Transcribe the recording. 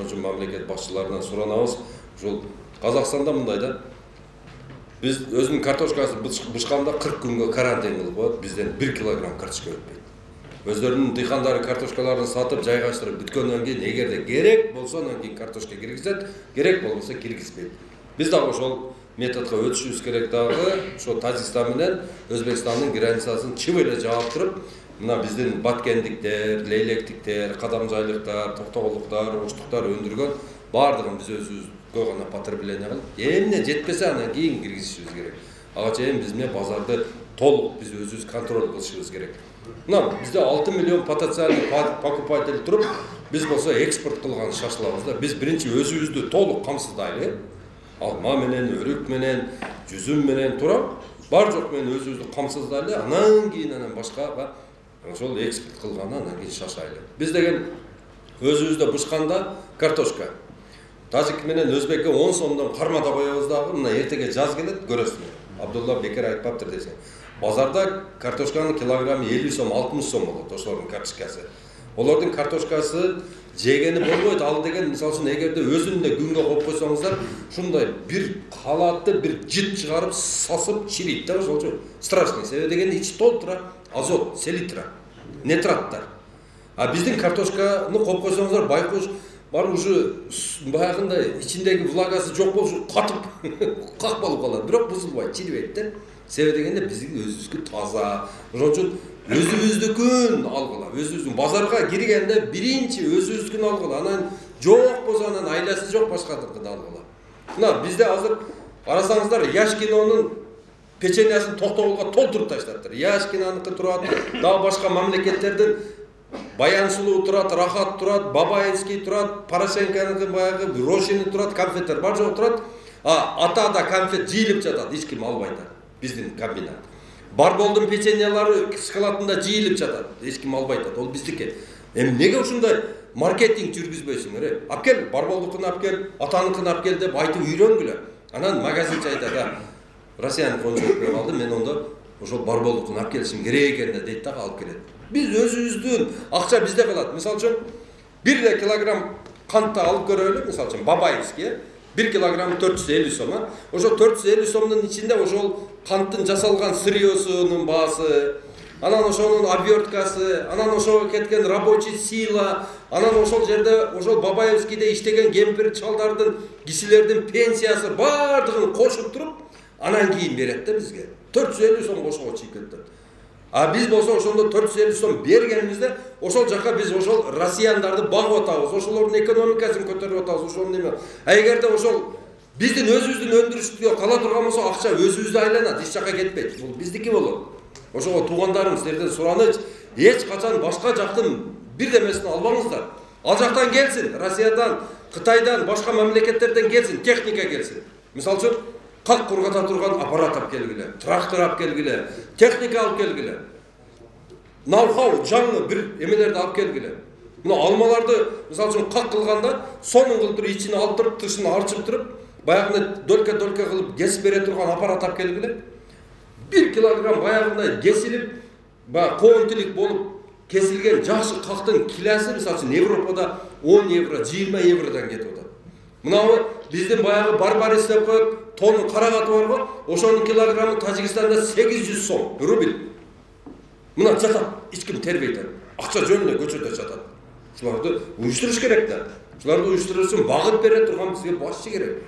Ошон үчүн мамлекет башчыларынан суранабыз. Ушул Казакстанда мындай да. Биз өзүнүн картошкасы бышканда 40 күнгө карантин кылып коет, бизден 1 килограмм картошка өтпөйт. Өздөрүнүн дыйкандары картошкаларын сатып, жайгаштырып бүткөндөн кийин эгерде керек болсо анан кийин картошка киргизет, керек болбосо киргизбейт. Биз дагы ошол методго өтүшүбүз керек дагы. Ошо Тажикстан менен Өзбекстандын границасын чып эле жаап туруп, мына биздин баткендиктер, лейлектиктер, кадамжайлыктар, токтоголдуктар, оштуктар өндүргөн бардыгын биз өзүбүзгө гана потребление кылып, эмне жетпесе анан кийин киргизишибиз керек. Ага чейин биз менен базарды толук биз өзүбүз контроль кылышыбыз керек. Мына бизде 6 миллион потенциальный покупатель туруп, биз болсо экспорт кылган шашылабыз да. Биз биринчи өзүбүздү толук камсыздайлы. Алма менен, өрүк менен, жүзүм менен туруп, бар жок менен өзүбүздү камсыздайлы. Анан кийин башкага ошол экспорт кылганы анан кийин шашайлы. Биз деген өзүбүздө бышканда картошка. Тажик менен Өзбекке 10 сомдон кармата коебуз дагы, мына эртеге жаз келет, көрөсүңөр. Абдулла бекер айтпаптыр десең. Базарда картошканын килограммы 50 сом, 60 сом болот, ошолордун картошкасы. Олордун картошкасы жегени болбойт. Ал деген, мисалы үчүн, эгерде өзүндө күнгө коюп койсоңуздар, ушундай бир калаатты бир жыт чыгарып, сасып чирийт да, ошолчу. Страшный. Себеби деген ичи толтура азот, селитра, нитраттар. А биздин картошканы коюп койсоңуздар, байкуш бар уже баягындай ичиндеги влагасы жок болуп катып как болуп калат. Бирок бузулбайт, чирибейт да. Себеби дегенде биздин өзүбүзгө таза. Ошон үчүн өзүбүздүкүн алгыла. Өзүбүздүн базарга киргенде биринчи өзүбүздүкүн алгыла. Анан жок болсо анан айласы жок башкадыкын алгыла. Мына бизде азыр карасаңыздар, Яшкинонун печеньясын токтоголго толтуруп таштаптыр. Яшкинаныкы турат, дагы башка мамлекеттердин Баянсулуу турат, Рахат турат, Бабаевский турат, Порошенконыкы баягы Рошини турат, конфеттер бар жок турат. Атада конфет жыйылып жатат, эч ким албайт. Биздин комбинат. Барболдун печеньялары складында жыйылып жатат, эч ким албайт. Ол биздики. Эмнеге ушундай маркетинг жүргүзбөйсүңөр? Апкел, Барболдукун апкел, атаныкын апкел деп айтып үйрөнгүлө. Анан магазинчи айтат, Россиянын кончоп калды, мен ондо ошол Барболдукун апкелишим керек экен дейт да, алып келет. Биз өзүбүздүн акча бизде калат. Мисалы үчүн 1 килограмм кантты алып көрөлү, мисалы үчүн Бабаевский 1 килограмм 450 сом. Ошо 450 сомдун ичинде ошол канттын жасалган сырьёсунун баасы, анан ошонун оберткасы, анан ошого кеткен рабочий сила, анан ошол жерде ошол Бабаевскийде иштеген кемпир чалдардын, кишилердин пенсиясы бардыгын кошуп туруп, анан кийин берет да бизге. 450 сом кошого чыгып кетет. А биз болсо ошондо 450 сом бергенибизде, ошол жака биз ошол россияндарды багып атабыз, ошолордун экономикасын көтөрүп атабыз, ошол неме. А эгерде ошол биздин өзүбүздүн өндүрүштүгө кала турган болсо, акча өзүбүздө айланат, эч жака кетпейт. Бул биздики болот. Ошого туугандарым, силерден сураныч, эч качан башка жактын бирдемесин албаңыздар. Ал жактан келсин, Россиядан, Кытайдан, башка мамлекеттерден келсин, техника келсин. Мисалы үчүн, как кургата турган аппарат алып келгиле, трактор алып келгиле, техника алып келгиле. Ноу-хау, жаңы бир эмелерди алып келгиле. Мына алмаларды, мисалы үчүн, как кылганда, сонун кылып туруп, ичин алып туруп, тышын арчып туруп, баягындай дөлкө-дөлкө кылып кесип бере турган аппарат алып келгиле. 1 килограмм баягындай кесилип, баягы коонтилик болуп кесилген жакшы кактын килосы, мисалы үчүн, Европада 10 евро, 20 евродан кетип атат. Мынабы биздин баягы барбарис деп коет, тонун карагаты барбы? Ошонун килограммы Тажикстанда 800 сом рубль. Мына жатат, эч ким тербейт. Акча жөнүнө көчөдө жатат. Ушуларды уюштуруш керек да. Ушуларды уюштуруш үчүн багыт бере турган бизге башчы керек.